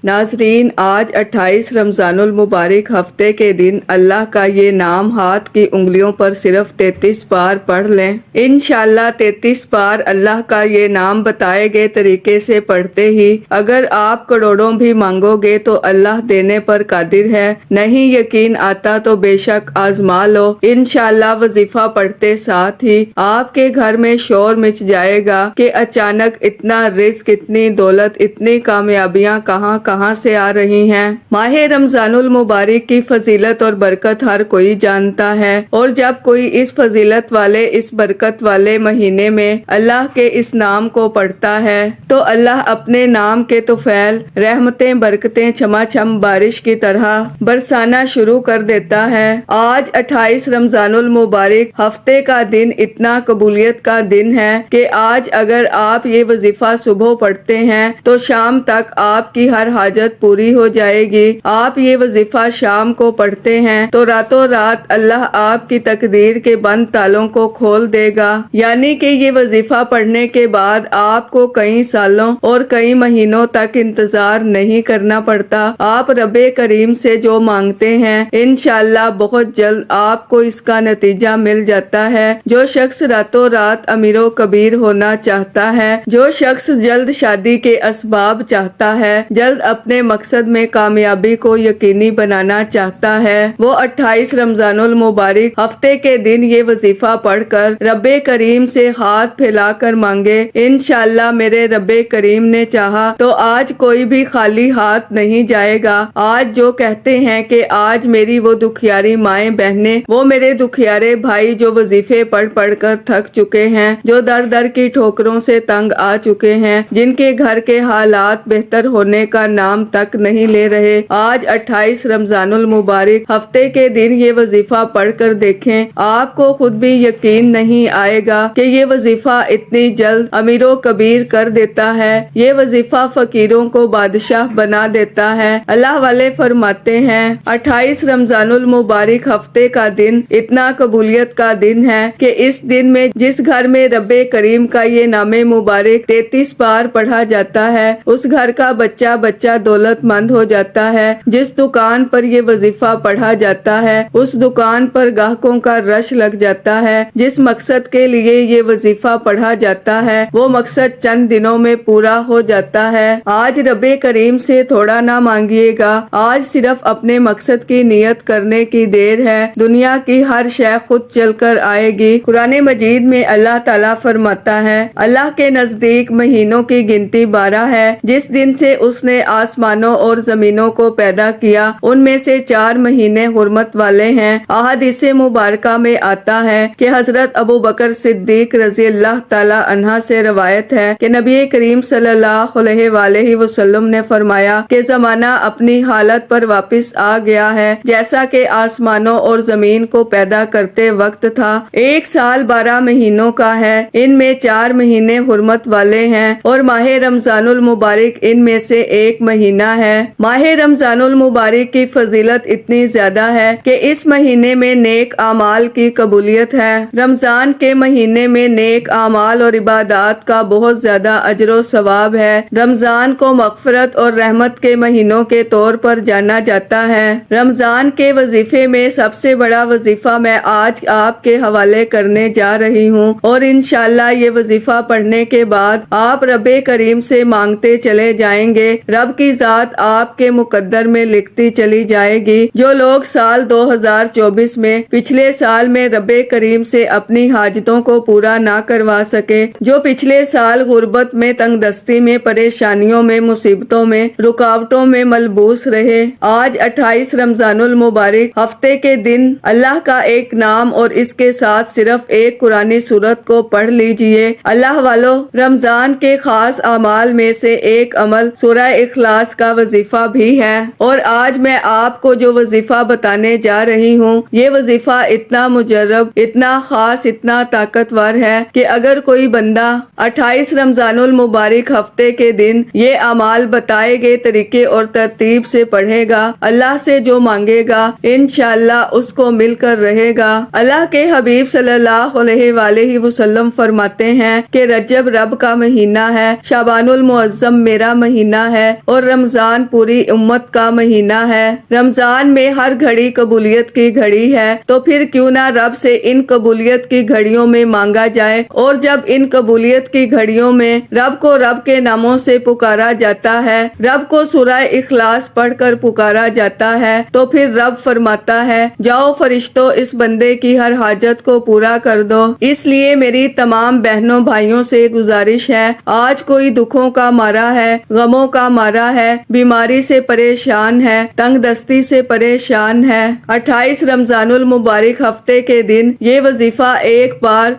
ناظرین، آج 28 رمضان المبارک ہفتے کے دن اللہ کا یہ نام ہاتھ کی انگلیوں پر صرف 33 بار پڑھ لیں۔ انشاءاللہ 33 بار اللہ کا یہ نام بتائے گئے طریقے سے پڑھتے ہی اگر آپ کروڑوں بھی مانگو گے تو اللہ دینے پر قادر ہے۔ نہیں یقین آتا تو بے شک آزما لو۔ انشاءاللہ وظیفہ پڑھتے ساتھ ہی آپ کے گھر میں شور مچ جائے گا کہ اچانک اتنا رزق، اتنی دولت، اتنی کامیابیاں کہاں سے آ رہی ہیں۔ ماہ رمضان المبارک کی فضیلت اور برکت ہر کوئی جانتا ہے، اور جب کوئی اس فضیلت والے، اس برکت والے مہینے میں اللہ کے اس نام کو پڑھتا ہے تو اللہ اپنے نام کے طفیل رحمتیں، برکتیں چھما چھم بارش کی طرح برسانا شروع کر دیتا ہے۔ آج 28 رمضان المبارک ہفتے کا دن اتنا قبولیت کا دن ہے کہ آج اگر آپ یہ وظیفہ صبح پڑھتے ہیں تو شام تک آپ کی ہر حاجت پوری ہو جائے گی۔ آپ یہ وظیفہ شام کو پڑھتے ہیں تو راتوں رات اللہ آپ کی تقدیر کے بند تالوں کو کھول دے گا، یعنی کہ یہ وظیفہ پڑھنے کے بعد آپ کو کئی سالوں اور کئی مہینوں تک انتظار نہیں کرنا پڑتا۔ آپ رب کریم سے جو مانگتے ہیں انشاءاللہ بہت جلد آپ کو اس کا نتیجہ مل جاتا ہے۔ جو شخص راتوں رات امیر و کبیر ہونا چاہتا ہے، جو شخص جلد شادی کے اسباب چاہتا ہے، جلد اپنے مقصد میں کامیابی کو یقینی بنانا چاہتا ہے، وہ 28 رمضان المبارک ہفتے کے دن یہ وظیفہ پڑھ کر رب کریم سے ہاتھ پھیلا کر مانگے۔ انشاءاللہ میرے رب کریم نے چاہا تو آج کوئی بھی خالی ہاتھ نہیں جائے گا۔ آج جو کہتے ہیں کہ آج میری وہ دکھیاری مائیں بہنیں، وہ میرے دکھیارے بھائی جو وظیفے پڑھ کر تھک چکے ہیں، جو در در کی ٹھوکروں سے تنگ آ چکے ہیں، جن کے گھر کے حالات بہتر ہونے کا نام تک نہیں لے رہے، آج 28 رمضان المبارک ہفتے کے دن یہ وظیفہ پڑھ کر دیکھیں، آپ کو خود بھی یقین نہیں آئے گا کہ یہ وظیفہ اتنی جلد امیر و کبیر کر دیتا ہے، یہ وظیفہ فقیروں کو بادشاہ بنا دیتا ہے۔ اللہ والے فرماتے ہیں 28 رمضان المبارک ہفتے کا دن اتنا قبولیت کا دن ہے کہ اس دن میں جس گھر میں رب کریم کا یہ نام مبارک 33 بار پڑھا جاتا ہے، اس گھر کا بچہ دولت مند ہو جاتا ہے۔ جس دکان پر یہ وظیفہ پڑھا جاتا ہے اس دکان پر گاہکوں کا رش لگ جاتا ہے۔ جس مقصد کے لیے یہ وظیفہ پڑھا جاتا ہے وہ مقصد چند دنوں میں پورا ہو جاتا ہے۔ آج رب کریم سے تھوڑا نہ مانگیے گا، آج صرف اپنے مقصد کی نیت کرنے کی دیر ہے، دنیا کی ہر شے خود چل کر آئے گی۔ قرآن مجید میں اللہ تعالیٰ فرماتا ہے اللہ کے نزدیک مہینوں کی گنتی 12 ہے، جس دن سے اس نے آسمانوں اور زمینوں کو پیدا کیا ان میں سے 4 مہینے حرمت والے ہیں۔ احادیث مبارکہ میں آتا ہے کہ حضرت ابو بکر صدیق رضی اللہ تعالیٰ عنہ سے روایت ہے کہ نبی کریم صلی اللہ علیہ وآلہ وسلم نے فرمایا کہ زمانہ اپنی حالت پر واپس آ گیا ہے جیسا کہ آسمانوں اور زمین کو پیدا کرتے وقت تھا۔ 1 سال 12 مہینوں کا ہے، ان میں 4 مہینے حرمت والے ہیں اور ماہ رمضان المبارک ان میں سے ایک مہینہ ہے۔ ماہ رمضان المبارک کی فضیلت اتنی زیادہ ہے کہ اس مہینے میں نیک اعمال کی قبولیت ہے۔ رمضان کے مہینے میں نیک اعمال اور عبادات کا بہت زیادہ اجر و ثواب ہے۔ رمضان کو مغفرت اور رحمت کے مہینوں کے طور پر جانا جاتا ہے۔ رمضان کے وظیفے میں سب سے بڑا وظیفہ میں آج آپ کے حوالے کرنے جا رہی ہوں، اور انشاءاللہ یہ وظیفہ پڑھنے کے بعد آپ رب کریم سے مانگتے چلے جائیں گے، رب کی ذات آپ کے مقدر میں لکھتی چلی جائے گی۔ جو لوگ سال 2024 میں پچھلے سال میں رب کریم سے اپنی حاجتوں کو پورا نہ کروا سکے، جو پچھلے سال غربت میں، تنگ دستی میں، پریشانیوں میں، مصیبتوں میں، رکاوٹوں میں ملبوس رہے، آج 28 رمضان المبارک ہفتے کے دن اللہ کا ایک نام اور اس کے ساتھ صرف ایک قرآنی سورت کو پڑھ لیجئے۔ اللہ والو، رمضان کے خاص اعمال میں سے ایک عمل سورہ اخلاص کا وظیفہ بھی ہے، اور آج میں آپ کو جو وظیفہ بتانے جا رہی ہوں یہ وظیفہ اتنا مجرب، اتنا خاص، اتنا طاقتور ہے کہ اگر کوئی بندہ 28 رمضان المبارک ہفتے کے دن یہ اعمال بتائے گئے طریقے اور ترتیب سے پڑھے گا، اللہ سے جو مانگے گا انشاءاللہ اس کو مل کر رہے گا۔ اللہ کے حبیب صلی اللہ علیہ وآلہ وسلم فرماتے ہیں کہ رجب رب کا مہینہ ہے، شعبان المعظم میرا مہینہ ہے، اور رمضان پوری امت کا مہینہ ہے۔ رمضان میں ہر گھڑی قبولیت کی گھڑی ہے، تو پھر کیوں نہ رب سے ان قبولیت کی گھڑیوں میں مانگا جائے، اور جب ان قبولیت کی گھڑیوں میں رب کو رب کے ناموں سے پکارا جاتا ہے، رب کو سورہ اخلاص پڑھ کر پکارا جاتا ہے، تو پھر رب فرماتا ہے جاؤ فرشتوں اس بندے کی ہر حاجت کو پورا کر دو۔ اس لیے میری تمام بہنوں بھائیوں سے گزارش ہے، آج کوئی دکھوں کا مارا ہے، غموں کا مارا ہے، بیماری سے پریشان ہے، تنگ دستی سے پریشان ہے، 28 رمضان المبارک ہفتے کے دن یہ وظیفہ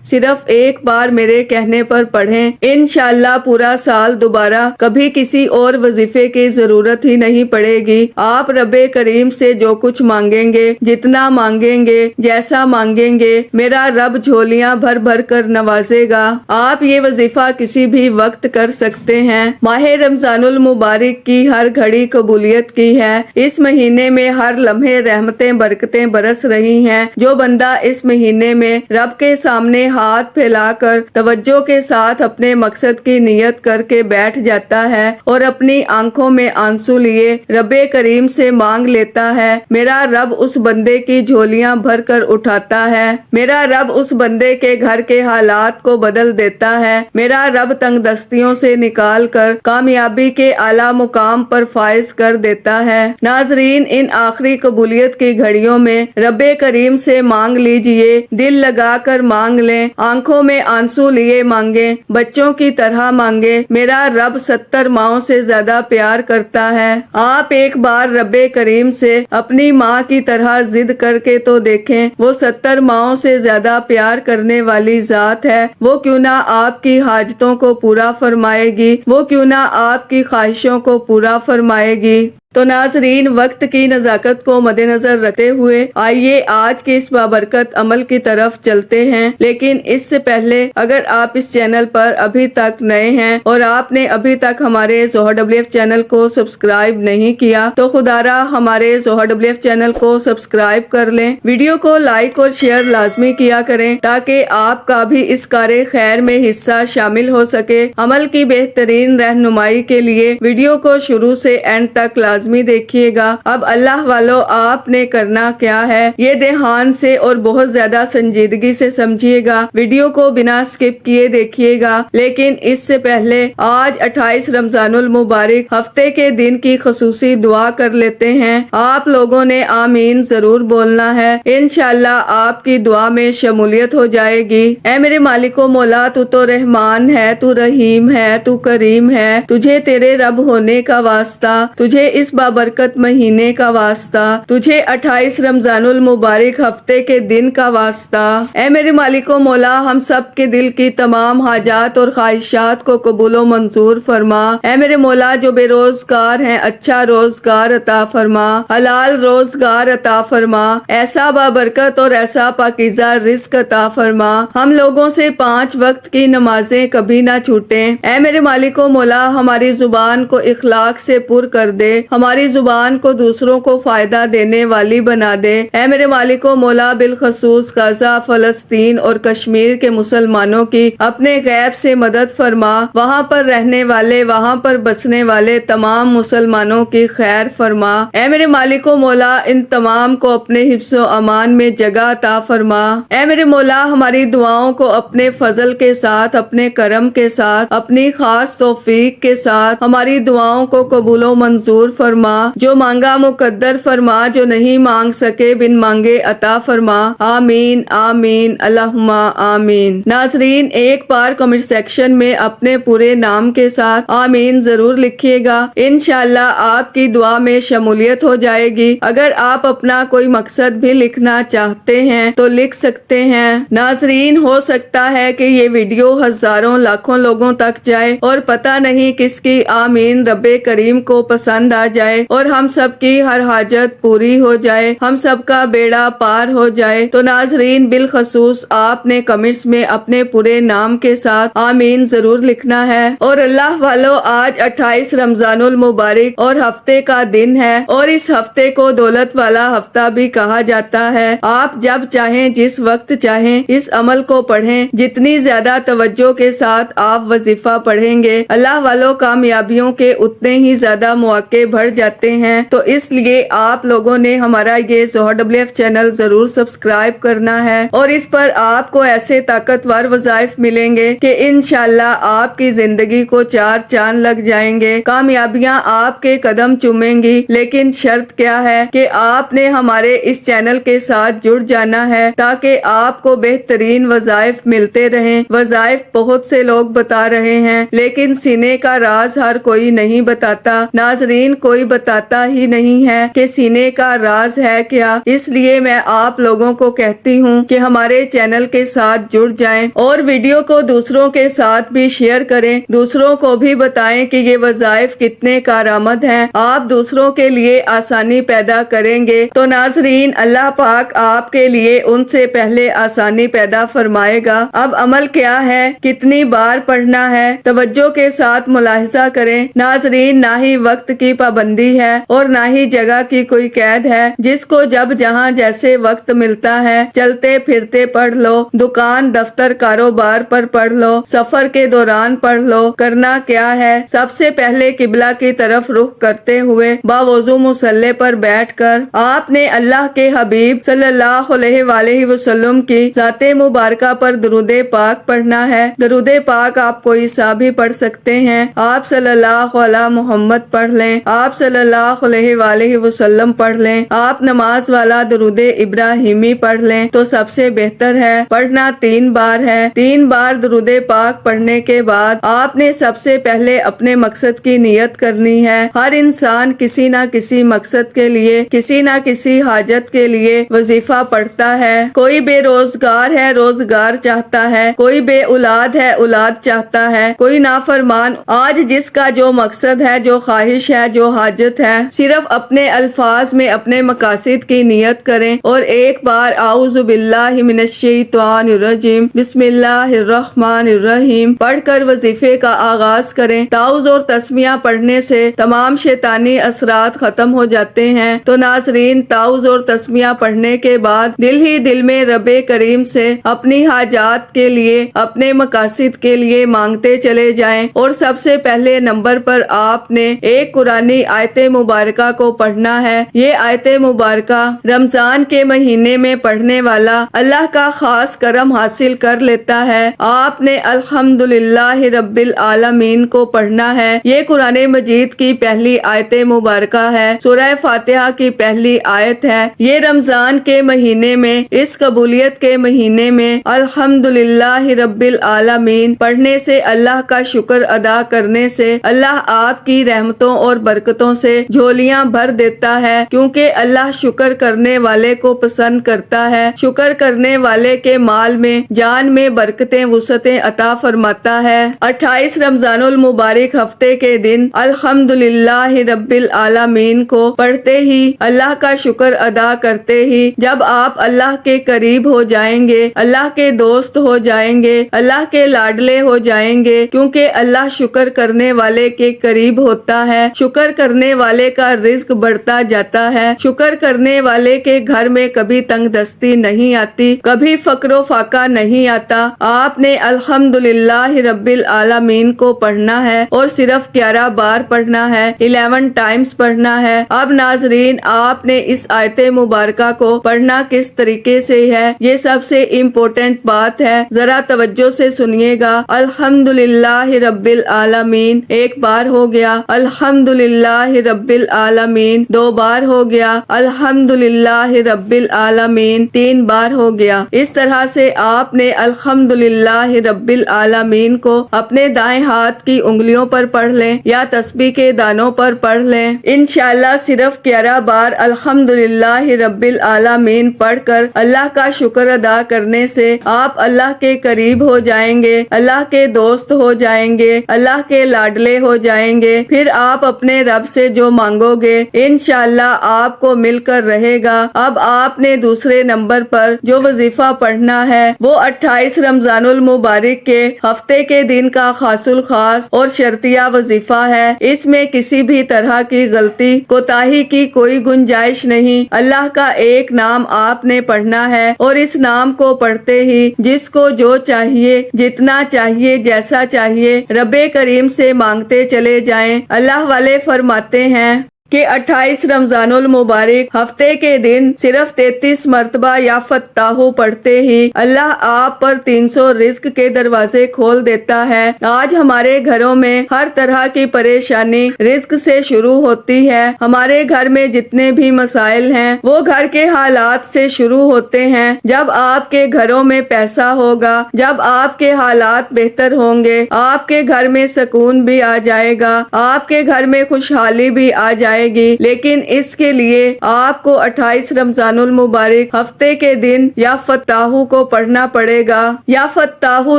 صرف ایک بار میرے کہنے پر پڑھیں، انشاءاللہ پورا سال دوبارہ کبھی کسی اور وظیفے کی ضرورت ہی نہیں پڑے گی۔ آپ رب کریم سے جو کچھ مانگیں گے، جتنا مانگیں گے، جیسا مانگیں گے، میرا رب جھولیاں بھر بھر کر نوازے گا۔ آپ یہ وظیفہ کسی بھی وقت کر سکتے ہیں۔ ماہ رمضان المبارک کی ہر گھڑی قبولیت کی ہے، اس مہینے میں ہر لمحے رحمتیں برکتیں برس رہی ہیں۔ جو بندہ اس مہینے میں رب کے سامنے ہاتھ پھیلا کر توجہ کے ساتھ اپنے مقصد کی نیت کر کے بیٹھ جاتا ہے اور اپنی آنکھوں میں آنسو لیے رب کریم سے مانگ لیتا ہے، میرا رب اس بندے کی جھولیاں بھر کر اٹھاتا ہے، میرا رب اس بندے کے گھر کے حالات کو بدل دیتا ہے، میرا رب تنگ دستیوں سے نکال کر کامیابی کے اعلیٰ مقام پر فائز کر دیتا ہے۔ ناظرین، ان آخری قبولیت کی گھڑیوں میں رب کریم سے مانگ لیجئے، دل لگا کر مانگ لیں، آنکھوں میں آنسو لیے مانگیں، بچوں کی طرح مانگیں، میرا رب 70 ماؤں سے زیادہ پیار کرتا ہے۔ آپ ایک بار رب کریم سے اپنی ماں کی طرح ضد کر کے تو دیکھیں، وہ 70 ماؤں سے زیادہ پیار کرنے والی ذات ہے، وہ کیوں نہ آپ کی حاجتوں کو پورا فرمائے گی، وہ کیوں نہ آپ کی خواہشوں کو پورا فرمائے گی۔ تو ناظرین، وقت کی نزاکت کو مد نظر رکھتے ہوئے آئیے آج کے اس بابرکت عمل کی طرف چلتے ہیں، لیکن اس سے پہلے اگر آپ اس چینل پر ابھی تک نئے ہیں اور آپ نے ابھی تک ہمارے ZoHerWF چینل کو سبسکرائب نہیں کیا تو خدا را ہمارے ZoHerWF چینل کو سبسکرائب کر لیں، ویڈیو کو لائک اور شیئر لازمی کیا کریں تاکہ آپ کا بھی اس کار خیر میں حصہ شامل ہو سکے۔ عمل کی بہترین رہنمائی کے لیے ویڈیو کو شروع سے اینڈ تک لازمی دیکھیے گا۔ اب اللہ والو، آپ نے کرنا کیا ہے، یہ دھیان سے اور بہت زیادہ سنجیدگی سے سمجھیے گا، ویڈیو کو بنا سکپ کیے دیکھیے گا، لیکن اس سے پہلے آج 28 رمضان المبارک ہفتے کے دن کی خصوصی دعا کر لیتے ہیں۔ آپ لوگوں نے آمین ضرور بولنا ہے، انشاءاللہ آپ کی دعا میں شمولیت ہو جائے گی۔ اے میرے مالک و مولا، تو رحمان ہے، تو رحیم ہے، تو کریم ہے، تجھے تیرے رب ہونے کا واسطہ، تجھے اس بابرکت مہینے کا واسطہ، تجھے 28 رمضان المبارک ہفتے کے دن کا واسطہ۔ اے میرے مالک و مولا، ہم سب کے دل کی تمام حاجات اور خواہشات کو قبول و منظور فرما۔ اے میرے مولا، جو بے روزگار ہیں اچھا روزگار عطا فرما، حلال روزگار عطا فرما، ایسا بابرکت اور ایسا پاکیزہ رزق عطا فرما، ہم لوگوں سے 5 وقت کی نمازیں کبھی نہ چھوٹیں۔ اے میرے مالک و مولا، ہماری زبان کو اخلاق سے پر کر دے، ہماری زبان کو دوسروں کو فائدہ دینے والی بنا دے۔ اے میرے مالک و مولا، بالخصوص غزہ، فلسطین اور کشمیر کے مسلمانوں کی اپنے غیب سے مدد فرما، وہاں پر رہنے والے، وہاں پر بسنے والے تمام مسلمانوں کی خیر فرما۔ اے میرے مالک و مولا، ان تمام کو اپنے حفظ و امان میں جگہ عطا فرما۔ اے میرے مولا، ہماری دعاؤں کو اپنے فضل کے ساتھ، اپنے کرم کے ساتھ، اپنی خاص توفیق کے ساتھ ہماری دعاؤں کو قبول و منظور فرما، جو مانگا مقدر فرما، جو نہیں مانگ سکے بن مانگے عطا فرما۔ آمین آمین اللہم آمین۔ ناظرین، ایک بار کمنٹ سیکشن میں اپنے پورے نام کے ساتھ آمین ضرور لکھیے گا، انشاءاللہ آپ کی دعا میں شمولیت ہو جائے گی۔ اگر آپ اپنا کوئی مقصد بھی لکھنا چاہتے ہیں تو لکھ سکتے ہیں۔ ناظرین، ہو سکتا ہے کہ یہ ویڈیو ہزاروں لاکھوں لوگوں تک جائے اور پتہ نہیں کس کی آمین رب کریم کو پسند آ جائے اور ہم سب کی ہر حاجت پوری ہو جائے، ہم سب کا بیڑا پار ہو جائے۔ تو ناظرین، بالخصوص آپ نے کمنٹس میں اپنے پورے نام کے ساتھ آمین ضرور لکھنا ہے۔ اور اللہ والو، آج 28 رمضان المبارک اور ہفتے کا دن ہے، اور اس ہفتے کو دولت والا ہفتہ بھی کہا جاتا ہے۔ آپ جب چاہیں، جس وقت چاہیں اس عمل کو پڑھیں۔ جتنی زیادہ توجہ کے ساتھ آپ وظیفہ پڑھیں گے، اللہ والو، کامیابیوں کے اتنے ہی زیادہ مواقع بڑھ جاتے ہیں۔ تو اس لیے آپ لوگوں نے ہمارا یہ زہر WF چینل ضرور سبسکرائب کرنا ہے، اور اس پر آپ کو ایسے طاقتور وظائف ملیں گے کہ انشاءاللہ آپ کی زندگی کو چار چاند لگ جائیں گے، کامیابیاں آپ کے قدم چومیں گی۔ لیکن شرط کیا ہے کہ آپ نے ہمارے اس چینل کے ساتھ جڑ جانا ہے تاکہ آپ کو بہترین وظائف ملتے رہیں۔ وظائف بہت سے لوگ بتا رہے ہیں، لیکن سینے کا راز ہر کوئی نہیں بتاتا۔ ناظرین، کوئی بتاتا ہی نہیں ہے کہ سینے کا راز ہے کیا۔ اس لیے میں آپ لوگوں کو کہتی ہوں کہ ہمارے چینل کے ساتھ جڑ جائیں، اور ویڈیو کو دوسروں کے ساتھ بھی شیئر کریں، دوسروں کو بھی بتائیں کہ یہ وظائف کتنے کارآمد ہیں۔ آپ دوسروں کے لیے آسانی پیدا کریں گے تو ناظرین، اللہ پاک آپ کے لیے ان سے پہلے آسانی پیدا فرمائے گا۔ اب عمل کیا ہے، کتنی بار پڑھنا ہے، توجہ کے ساتھ ملاحظہ کریں۔ ناظرین، نہ ہی وقت کی پابندی ہے اور نہ ہی جگہ کی کوئی قید ہے، جس کو جب جہاں جیسے وقت ملتا ہے چلتے پھرتے پڑھ لو، دکان دفتر کاروبار پر پڑھ لو، سفر کے دوران پڑھ لو۔ کرنا کیا ہے، سب سے پہلے قبلہ کی طرف رخ کرتے ہوئے باوضو مصلی پر بیٹھ کر آپ نے اللہ کے حبیب صلی اللہ علیہ وآلہ وسلم کی ذات مبارکہ پر درود پاک پڑھنا ہے۔ درود پاک آپ کوئی سا بھی پڑھ سکتے ہیں، آپ صلی اللہ علیہ محمد پڑھ لیں، آپ صلی اللہ علیہ وآلہ وسلم پڑھ لیں، آپ نماز والا درود ابراہیمی پڑھ لیں تو سب سے بہتر ہے۔ پڑھنا 3 بار ہے۔ 3 بار درود پاک پڑھنے کے بعد آپ نے سب سے پہلے اپنے مقصد کی نیت کرنی ہے۔ ہر انسان کسی نہ کسی مقصد کے لیے، کسی نہ کسی حاجت کے لیے وظیفہ پڑھتا ہے۔ کوئی بے روزگار ہے، روزگار چاہتا ہے، کوئی بے اولاد ہے، اولاد چاہتا ہے، کوئی نافرمان۔ آج جس کا جو مقصد ہے، جو خواہش ہے، جو حاجت ہے، صرف اپنے الفاظ میں اپنے مقاصد کی نیت کریں اور ایک بار اعوذ باللہ من الشیطان الرجیم بسم اللہ الرحمن الرحیم پڑھ کر وظیفے کا آغاز کریں۔ تعوذ اور تسمیہ پڑھنے سے تمام شیطانی اثرات ختم ہو جاتے ہیں۔ تو ناظرین، تعوذ اور تسمیہ پڑھنے کے بعد دل ہی دل میں رب کریم سے اپنی حاجات کے لیے، اپنے مقاصد کے لیے مانگتے چلے جائیں، اور سب سے پہلے نمبر پر آپ نے ایک قرآنی آیت مبارکہ کو پڑھنا ہے۔ یہ آیت مبارکہ رمضان کے مہینے میں پڑھنے والا اللہ کا خاص کرم حاصل کر لیتا ہے۔ آپ نے الحمدللہ رب العالمین کو پڑھنا ہے۔ یہ قرآن مجید کی پہلی آیت مبارکہ ہے، سورہ فاتحہ کی پہلی آیت ہے۔ یہ رمضان کے مہینے میں، اس قبولیت کے مہینے میں الحمدللہ رب العالمین پڑھنے سے، اللہ کا شکر ادا کرنے سے اللہ آپ کی رحمتوں اور برکتوں سے جھولیاں بھر دیتا ہے، کیونکہ اللہ شکر کرنے والے کو پسند کرتا ہے۔ شکر کرنے والے کے مال میں، جان میں برکتیں، وسعتیں عطا فرماتا ہے۔ 28 رمضان المبارک ہفتے کے دن الحمدللہ رب العالمین کو پڑھتے ہی، اللہ کا شکر ادا کرتے ہی، جب آپ اللہ کے قریب ہو جائیں گے، اللہ کے دوست ہو جائیں گے، اللہ کے لاڈلے ہو جائیں گے، کیونکہ اللہ شکر کرنے والے کے قریب ہوتا ہے۔ شکر کرنے والے کا رزق بڑھتا جاتا ہے۔ شکر کرنے والے کے گھر میں کبھی تنگ دستی نہیں آتی، کبھی فقر و فاقہ نہیں آتا۔ آپ نے الحمدللہ رب العالمین کو پڑھنا ہے، اور صرف 11 بار پڑھنا ہے، 11 ٹائمز پڑھنا ہے۔ اب ناظرین، آپ نے اس آیت مبارکہ کو پڑھنا کس طریقے سے ہے، یہ سب سے امپورٹنٹ بات ہے، ذرا توجہ سے سنیے گا۔ الحمدللہ رب العالمین 1 بار ہو گیا، الحمدللہ رب العالمین 2 بار ہو گیا، الحمدللہ رب العالمین 3 بار ہو گیا۔ اس طرح سے آپ نے الحمدللہ رب العالمین کو اپنے دائیں ہاتھ کی انگلیوں پر پڑھ لیں یا تسبیح کے دانوں پر پڑھ لیں۔ انشاءاللہ صرف 11 بار الحمدللہ رب العالمین پڑھ کر اللہ کا شکر ادا کرنے سے آپ اللہ کے قریب ہو جائیں گے، اللہ کے دوست ہو جائیں گے، اللہ کے لاڈلے ہو جائیں گے۔ پھر آپ اپنے رب سے جو مانگو گے انشاءاللہ آپ کو مل کر رہے گا۔ اب آپ نے دوسرے نمبر پر جو وظیفہ پڑھنا ہے وہ 28 رمضان المبارک کے ہفتے کے دن کا خاص الخاص اور شرطیہ وظیفہ ہے۔ اس میں کسی بھی طرح کی غلطی کوتاہی کی کوئی گنجائش نہیں۔ اللہ کا ایک نام آپ نے پڑھنا ہے اور اس نام کو پڑھتے ہی جس کو جو چاہیے، جتنا چاہیے، جیسا چاہیے رب کریم سے مانگتے چلے جائیں۔ اللہ والے فرماتے ہیں کہ 28 رمضان المبارک ہفتے کے دن صرف 33 مرتبہ یا فتاحو پڑھتے ہی اللہ آپ پر 300 رزق کے دروازے کھول دیتا ہے۔ آج ہمارے گھروں میں ہر طرح کی پریشانی رزق سے شروع ہوتی ہے۔ ہمارے گھر میں جتنے بھی مسائل ہیں وہ گھر کے حالات سے شروع ہوتے ہیں۔ جب آپ کے گھروں میں پیسہ ہوگا، جب آپ کے حالات بہتر ہوں گے، آپ کے گھر میں سکون بھی آ جائے گا، آپ کے گھر میں خوشحالی بھی آ جائے گی۔ لیکن اس کے لیے آپ کو 28 رمضان المبارک ہفتے کے دن یا فتاحو کو پڑھنا پڑے گا۔ یا فتاحو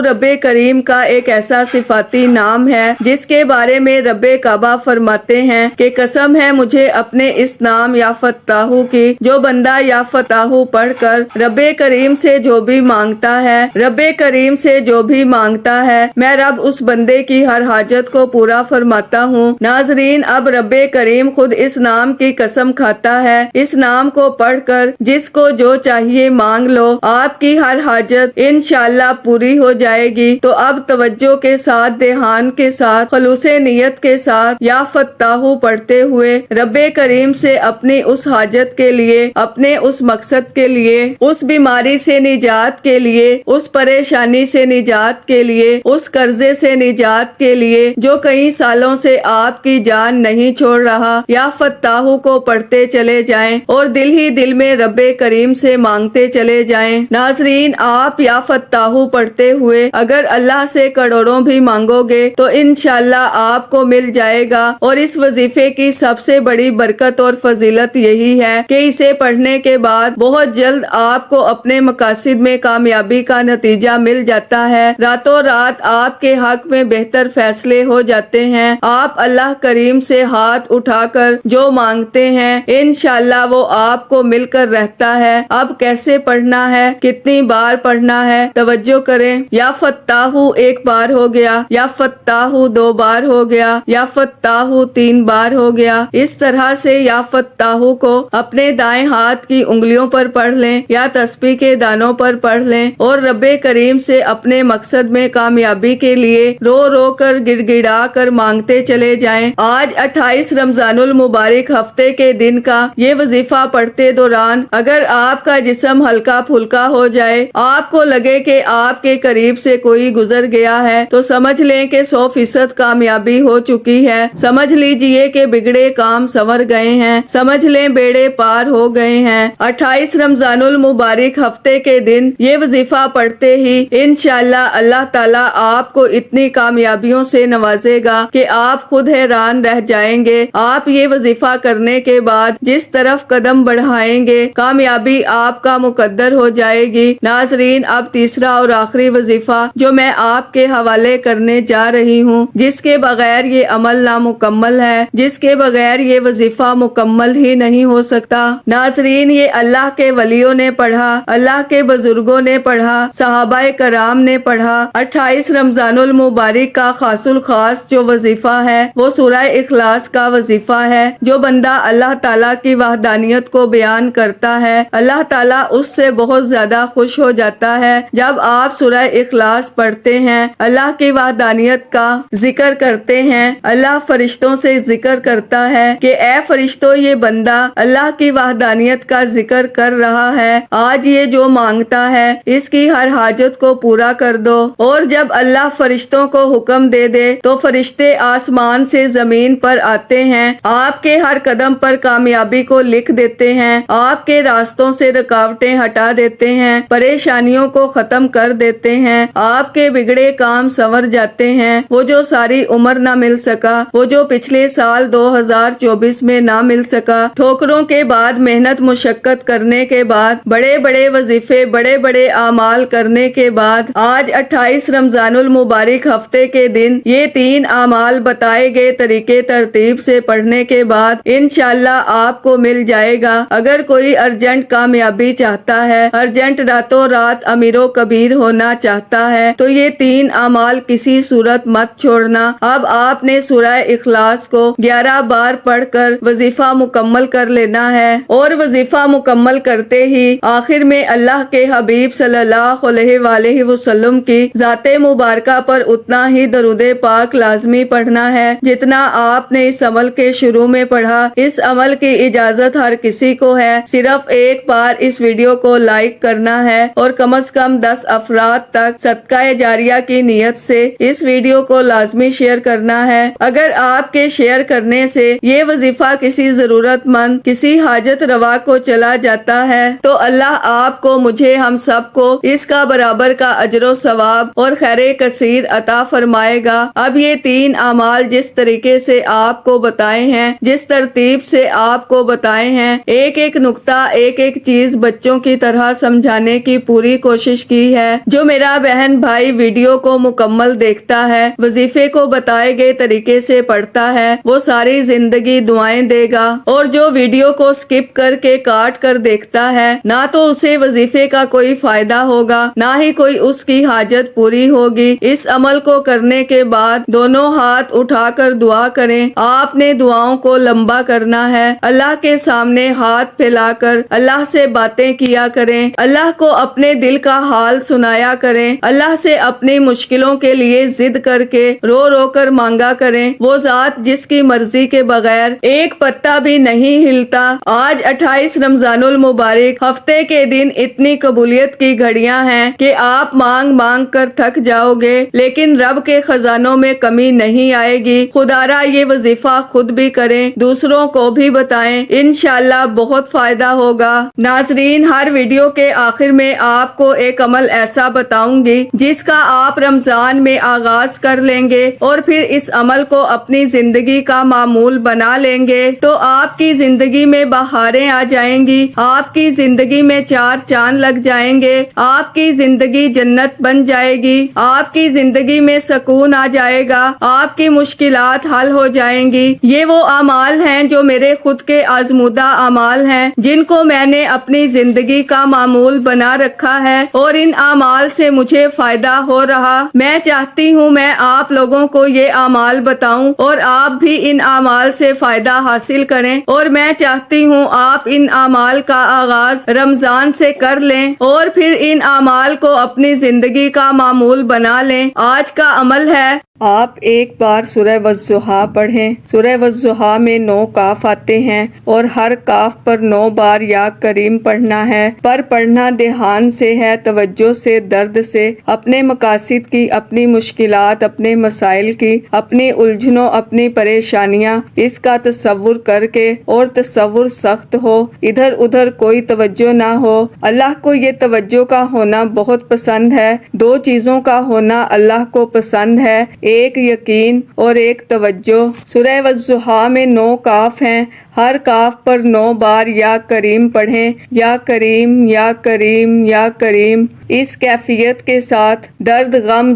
رب کریم کا ایک ایسا صفاتی نام ہے جس کے بارے میں رب کعبہ فرماتے ہیں کہ قسم ہے مجھے اپنے اس نام یا فتاحو کی، جو بندہ یا فتاحو پڑھ کر رب کریم سے جو بھی مانگتا ہے، رب کریم سے جو بھی مانگتا ہے، میں رب اس بندے کی ہر حاجت کو پورا فرماتا ہوں۔ ناظرین، اب رب کریم خود اس نام کی قسم کھاتا ہے، اس نام کو پڑھ کر جس کو جو چاہیے مانگ لو، آپ کی ہر حاجت انشاءاللہ پوری ہو جائے گی۔ تو اب توجہ کے ساتھ، دھیان کے ساتھ، خلوص نیت کے ساتھ یا فتاحو پڑھتے ہوئے رب کریم سے اپنی اس حاجت کے لیے، اپنے اس مقصد کے لیے، اس بیماری سے نجات کے لیے، اس پریشانی سے نجات کے لیے، اس قرضے سے نجات کے لیے جو کئی سالوں سے آپ کی جان نہیں چھوڑ رہا، یا فتاحو کو پڑھتے چلے جائیں اور دل ہی دل میں رب کریم سے مانگتے چلے جائیں۔ ناظرین، آپ یا فتاحو پڑھتے ہوئے اگر اللہ سے کروڑوں بھی مانگو گے تو انشاءاللہ آپ کو مل جائے گا۔ اور اس وظیفے کی سب سے بڑی برکت اور فضیلت یہی ہے کہ اسے پڑھنے کے بعد بہت جلد آپ کو اپنے مقاصد میں کامیابی کا نتیجہ مل جاتا ہے۔ راتوں رات آپ کے حق میں بہتر فیصلے ہو جاتے ہیں۔ آپ اللہ کریم سے ہاتھ اٹھا کر جو مانگتے ہیں انشاءاللہ وہ آپ کو مل کر رہتا ہے۔ اب کیسے پڑھنا ہے، کتنی بار پڑھنا ہے، توجہ کریں۔ یا فتاحو ایک بار ہو گیا، یا فتاحو 2 بار ہو گیا، یا فتاحو 3 بار ہو گیا۔ اس طرح سے یا فتاحو کو اپنے دائیں ہاتھ کی انگلیوں پر پڑھ لیں یا تسبیح کے دانوں پر پڑھ لیں اور رب کریم سے اپنے مقصد میں کامیابی کے لیے رو رو کر گڑ گڑا کر مانگتے چلے جائیں۔ آج 28 رمضان المبارک ہفتے کے دن کا یہ وظیفہ پڑھتے دوران اگر آپ کا جسم ہلکا پھلکا ہو جائے، آپ کو لگے کہ آپ کے قریب سے کوئی گزر گیا ہے، تو سمجھ لیں کہ 100% کامیابی ہو چکی ہے۔ سمجھ لیجئے کہ بگڑے کام سنور گئے ہیں، سمجھ لیں بیڑے پار ہو گئے ہیں۔ 28 رمضان المبارک ہفتے کے دن یہ وظیفہ پڑھتے ہی انشاءاللہ اللہ تعالیٰ آپ کو اتنی کامیابیوں سے نوازے گا کہ آپ خود حیران رہ جائیں گے۔ آپ یہ وظیفہ کرنے کے بعد جس طرف قدم بڑھائیں گے کامیابی آپ کا مقدر ہو جائے گی۔ ناظرین، اب تیسرا اور آخری وظیفہ جو میں آپ کے حوالے کرنے جا رہی ہوں، جس کے بغیر یہ عمل نامکمل ہے، جس کے بغیر یہ وظیفہ مکمل ہی نہیں ہو سکتا۔ ناظرین، یہ اللہ کے ولیوں نے پڑھا، اللہ کے بزرگوں نے پڑھا، صحابہ کرام نے پڑھا۔ 28 رمضان المبارک کا خاص الخاص جو وظیفہ ہے وہ سورہ اخلاص کا وظیفہ ہے۔ جو بندہ اللہ تعالیٰ کی وحدانیت کو بیان کرتا ہے، اللہ تعالیٰ اس سے بہت زیادہ خوش ہو جاتا ہے۔ جب آپ سورہ اخلاص پڑھتے ہیں، اللہ کی وحدانیت کا ذکر کرتے ہیں، اللہ فرشتوں سے ذکر کرتا ہے کہ اے فرشتوں، یہ بندہ اللہ کی وحدانیت کا ذکر کر رہا ہے، آج یہ جو مانگتا ہے اس کی ہر حاجت کو پورا کر دو۔ اور جب اللہ فرشتوں کو حکم دے دے تو فرشتے آسمان سے زمین پر آتے ہیں، آپ کے ہر قدم پر کامیابی کو لکھ دیتے ہیں، آپ کے راستوں سے رکاوٹیں ہٹا دیتے ہیں، پریشانیوں کو ختم کر دیتے ہیں، آپ کے بگڑے کام سنور جاتے ہیں۔ وہ جو ساری عمر نہ مل سکا، وہ جو پچھلے سال 2024 میں نہ مل سکا، ٹھوکروں کے بعد محنت مشقت کرنے کے بعد، بڑے بڑے وظیفے، بڑے بڑے اعمال کرنے کے بعد، آج 28 رمضان المبارک ہفتے کے دن یہ 3 اعمال بتائے گئے طریقے ترتیب سے پڑھنے کے بعد انشاءاللہ آپ کو مل جائے گا۔ اگر کوئی ارجنٹ کامیابی چاہتا ہے، ارجنٹ راتوں رات امیر و کبیر ہونا چاہتا ہے، تو یہ 3 اعمال کسی صورت مت چھوڑنا۔ اب آپ نے سورہ اخلاص کو 11 بار پڑھ کر وظیفہ مکمل کر لینا ہے، اور وظیفہ مکمل کرتے ہی آخر میں اللہ کے حبیب صلی اللہ علیہ وآلہ وسلم کی ذات مبارکہ پر اتنا ہی درود پاک لازمی پڑھنا ہے جتنا آپ نے اس عمل کے شروع میں پڑھا۔ اس عمل کی اجازت ہر کسی کو ہے، صرف ایک بار اس ویڈیو کو لائک کرنا ہے اور کم از کم 10 افراد تک صدقہ جاریہ کی نیت سے اس ویڈیو کو لازمی شیئر کرنا ہے۔ اگر آپ کے شیئر کرنے سے یہ وظیفہ کسی ضرورت مند، کسی حاجت روا کو چلا جاتا ہے تو اللہ آپ کو، مجھے، ہم سب کو اس کا برابر کا اجر و ثواب اور خیر کثیر عطا فرمائے گا۔ اب یہ 3 اعمال جس طریقے سے آپ کو بتائے ہیں، جس ترتیب سے آپ کو بتائے ہیں، ایک ایک نقطہ، ایک ایک چیز بچوں کی طرح سمجھانے کی پوری کوشش کی ہے۔ جو میرا بہن بھائی ویڈیو کو مکمل دیکھتا ہے، وظیفے کو بتائے گئے طریقے سے پڑھتا ہے، وہ ساری زندگی دعائیں دے گا، اور جو ویڈیو کو سکپ کر کے کاٹ کر دیکھتا ہے، نہ تو اسے وظیفے کا کوئی فائدہ ہوگا، نہ ہی کوئی اس کی حاجت پوری ہوگی۔ اس عمل کو کرنے کے بعد دونوں ہاتھ اٹھا کر دعا کریں۔ آپ نے دعاؤں کو لمبا کرنا ہے، اللہ کے سامنے ہاتھ پھیلا کر اللہ سے باتیں کیا کریں، اللہ کو اپنے دل کا حال سنایا کریں، اللہ سے اپنی مشکلوں کے لیے ضد کر کے رو رو کر مانگا کریں۔ وہ ذات جس کی مرضی کے بغیر ایک پتا بھی نہیں ہلتا۔ آج 28 رمضان المبارک ہفتے کے دن اتنی قبولیت کی گھڑیاں ہیں کہ آپ مانگ مانگ کر تھک جاؤ گے، لیکن رب کے خزانوں میں کمی نہیں آئے گی۔ خدارا یہ وظیفہ خود بھی کریں، دوسروں کو بھی بتائیں، انشاءاللہ بہت فائدہ ہوگا۔ ناظرین، ہر ویڈیو کے آخر میں آپ کو ایک عمل ایسا بتاؤں گی جس کا آپ رمضان میں آغاز کر لیں گے اور پھر اس عمل کو اپنی زندگی کا معمول بنا لیں گے تو آپ کی زندگی میں بہاریں آ جائیں گی، آپ کی زندگی میں 4 چاند لگ جائیں گے، آپ کی زندگی جنت بن جائے گی، آپ کی زندگی میں سکون آ جائے گا، آپ کی مشکلات حل ہو جائیں گی۔ یہ وہ اعمال ہیں جو میرے خود کے آزمودہ اعمال ہیں، جن کو میں نے اپنی زندگی کا معمول بنا رکھا ہے، اور ان اعمال سے مجھے فائدہ ہو رہا۔ میں چاہتی ہوں میں آپ لوگوں کو یہ اعمال بتاؤں اور آپ بھی ان اعمال سے فائدہ حاصل کریں، اور میں چاہتی ہوں آپ ان اعمال کا آغاز رمضان سے کر لیں اور پھر ان اعمال کو اپنی زندگی کا معمول بنا لیں۔ آج کا عمل ہے، آپ ایک بار سورہ والضحیٰ پڑھیں۔ سورہ والضحیٰ میں 9 کاف آتے ہیں اور ہر کاف پر 9 بار یا کریم پڑھنا ہے، پر پڑھنا دھیان سے ہے، توجہ سے، درد سے، اپنے مقاصد کی، اپنی مشکلات، اپنے مسائل کی، اپنی الجھنوں، اپنی پریشانیاں، اس کا تصور کر کے، اور تصور سخت ہو، ادھر ادھر کوئی توجہ نہ ہو۔ اللہ کو یہ توجہ کا ہونا بہت پسند ہے۔ 2 چیزوں کا ہونا اللہ کو پسند ہے، ایک یقین اور ایک توجہ۔ سورہ والضحیٰ میں 9 کاف ہیں، ہر کاف پر 9 بار یا کریم پڑھیں، یا کریم، یا کریم، یا کریم، اس کیفیت کے ساتھ، درد غم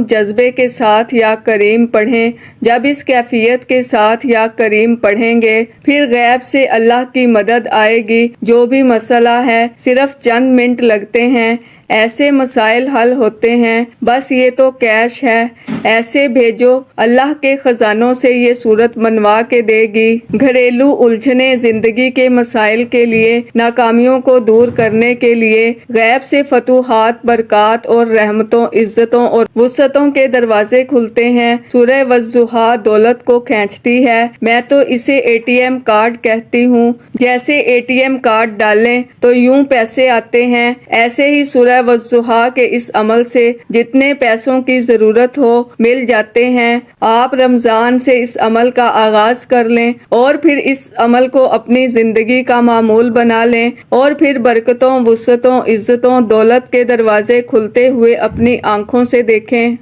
جذبے کے ساتھ یا کریم پڑھیں۔ جب اس کیفیت کے ساتھ یا کریم پڑھیں گے، پھر غیب سے اللہ کی مدد آئے گی۔ جو بھی مسئلہ ہے، صرف چند منٹ لگتے ہیں، ایسے مسائل حل ہوتے ہیں، بس یہ تو کیش ہے، ایسے بھیجو، اللہ کے خزانوں سے یہ صورت منوا کے دے گی۔ گھریلو الجھنیں، زندگی کے مسائل کے لیے، ناکامیوں کو دور کرنے کے لیے غیب سے فتوحات، برکات اور رحمتوں، عزتوں اور وسعتوں کے دروازے کھلتے ہیں۔ سورہ والضحیٰ دولت کو کھینچتی ہے، میں تو اسے ATM کارڈ کہتی ہوں۔ جیسے ATM کارڈ ڈالیں تو یوں پیسے آتے ہیں، ایسے ہی سورہ والضحیٰ کے اس عمل سے جتنے پیسوں کی ضرورت ہو مل جاتے ہیں۔ آپ رمضان سے اس عمل کا آغاز کر لیں اور پھر اس عمل کو اپنی زندگی کا معمول بنا لیں، اور پھر برکتوں، وسعتوں، عزتوں، دولت کے دروازے کھلتے ہوئے اپنی آنکھوں سے دیکھیں۔